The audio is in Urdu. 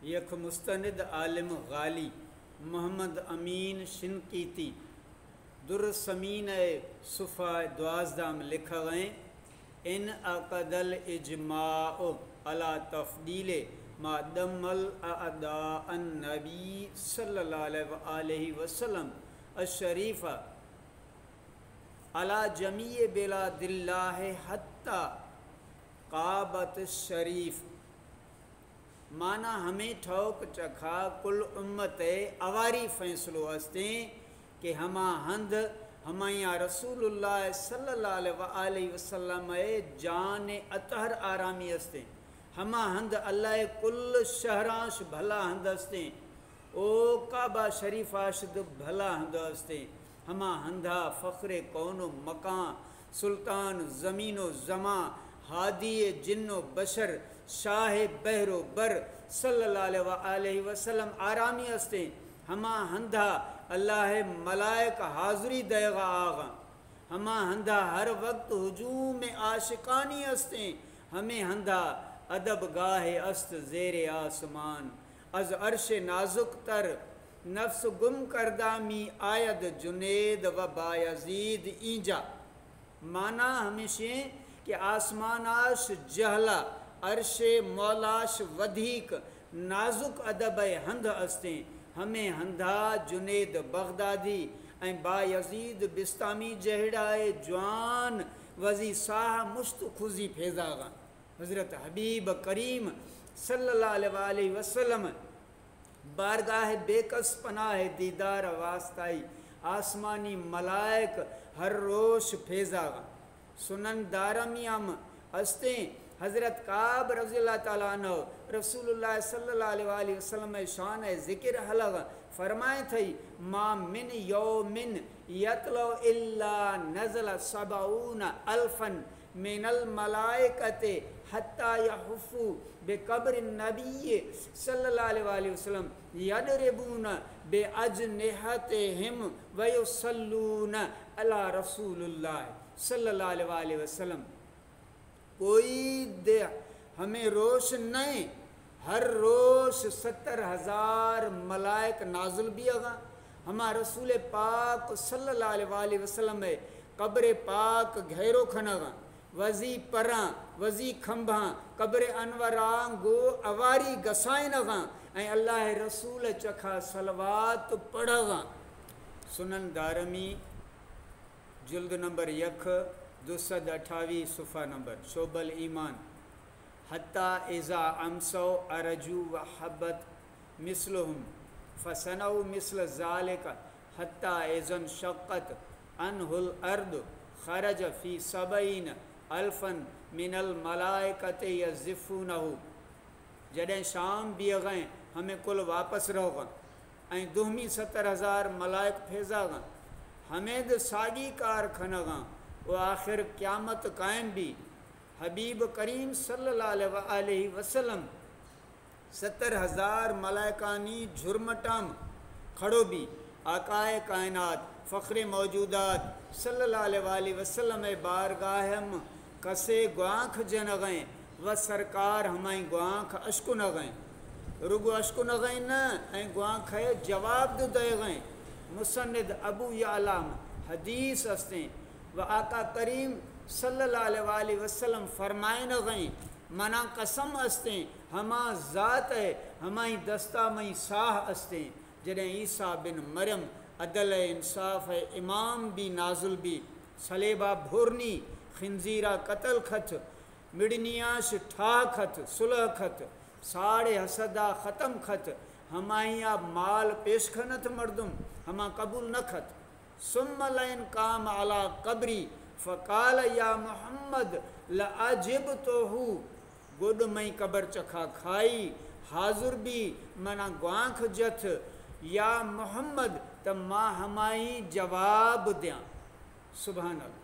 یک مستند عالم غالی محمد امین شنقیطی در سمین صفحہ 12 میں لکھا گئے ان عقد الاجماع على تفضیل ما دم الاعداء النبی صلی اللہ علیہ وآلہ وسلم الشریفہ على جمیع بلاد اللہ حتی قابت الشریف مانا ہمیں ٹھوک چکھا کل امت اواری فیصلو ہستیں کہ ہما ہند ہمائیاں رسول اللہ صلی اللہ علیہ وآلہ وسلم جان اطہر آرامی ہستیں ہما ہند اللہ کل شہرانش بھلا ہند ہستیں او کعبہ شریف آشد بھلا ہند ہستیں ہما ہندہ فخر کون و مکان سلطان زمین و زمان ہادی جن و بشر شاہ بحر و بر صلی اللہ علیہ وآلہ وسلم آرامی ہستیں ہما ہندہ اللہ ملائک حاضری دیغا آغا ہما ہندہ ہر وقت ہجوم عاشقانی ہستیں ہمیں ہندہ ادب گاہ است زیر آسمان از عرش نازک تر نفس گم کردہ می آید جنید و بایزید اینجا مانا ہمیشہ کہ آسماناش جہلا عرش مولاش ودھیک نازک ادب ہند ہستیں ہمیں ہندھا جنید بغدادی این با یزید بستامی جہڑائے جوان وزی ساہ مشت خوزی پھیزاغا حضرت حبیب کریم صلی اللہ علیہ وآلہ وسلم بارگاہ بے کس پناہ دیدار واسطائی آسمانی ملائک ہر روش پھیزاغا سنن دارمیم ہستیں حضرت کعب رضی اللہ تعالیٰ عنہ رسول اللہ صلی اللہ علیہ وآلہ وسلم شان ذکر حلق فرمائے تھئی ما من یومن یطلع الا نزل 70 الفا من الملائکت حتی یحفو بقبر النبی صلی اللہ علیہ وآلہ وسلم یدربون باجنحتہم ویصلون علی رسول اللہ صلی اللہ علیہ وآلہ وسلم کوئی دے ہمیں روش نہیں ہر روش 70,000 ملائک نازل بھی آگا ہما رسول پاک صلی اللہ علیہ وآلہ وسلم قبر پاک گھیرو کھنگا وزی پران وزی کھمباں قبر انوران گو اواری گسائیں نگا این اللہ رسول چکھا صلوات پڑھا سنن دارمی جلد نمبر 1 228 صفحہ نمبر شعب الایمان حتی اذا امسو ارجو وحبت مثلهم فسنو مثل ذالک حتی اذن شقت انہ الارض خرج فی 70 الفا من الملائکت یزفونہ جڑیں شام بھی گئیں ہمیں کل واپس رہو گا این دوہمی 70,000 ملائک پھیزا گا ہمیں دے ساگی کار کھنا گا و آخر قیامت قائم بھی حبیب کریم صلی اللہ علیہ وآلہ وسلم 70,000 ملائکانی جھرمٹام کھڑو بھی آقائے کائنات فخر موجودات صلی اللہ علیہ وآلہ وسلم بارگاہم کسے گوانکھ جنگیں و سرکار ہمیں گوانکھ اشکو نگیں رگو اشکو نگیں نا این گوانکھ ہے جواب دو دے گئیں مسند ابو یعلام حدیث ہستیں و آقا کریم صلی اللہ علیہ وآلہ وسلم فرمائے نگیں منا قسم ہستیں ہما ذات ہے ہمیں دستہ میں ساہ ہستیں جنہیں عیسیٰ بن مریم عدل انصاف امام بھی نازل بھی سلیبہ بھورنی خنزیرہ قتل کھت مڈنیاش ٹھا کھت صلح کھت ساڑے حسدہ ختم کھت ہمائیاں مال پیش کھنت مردم ہما قبول نہ کھت ثم لین کام علی قبری فقال یا محمد لعجبتہو گڈ میں قبر چکھا کھائی حاضر بھی منا گوانکھ جت یا محمد تم ماں ہمائی جواب دیاں سبحان اللہ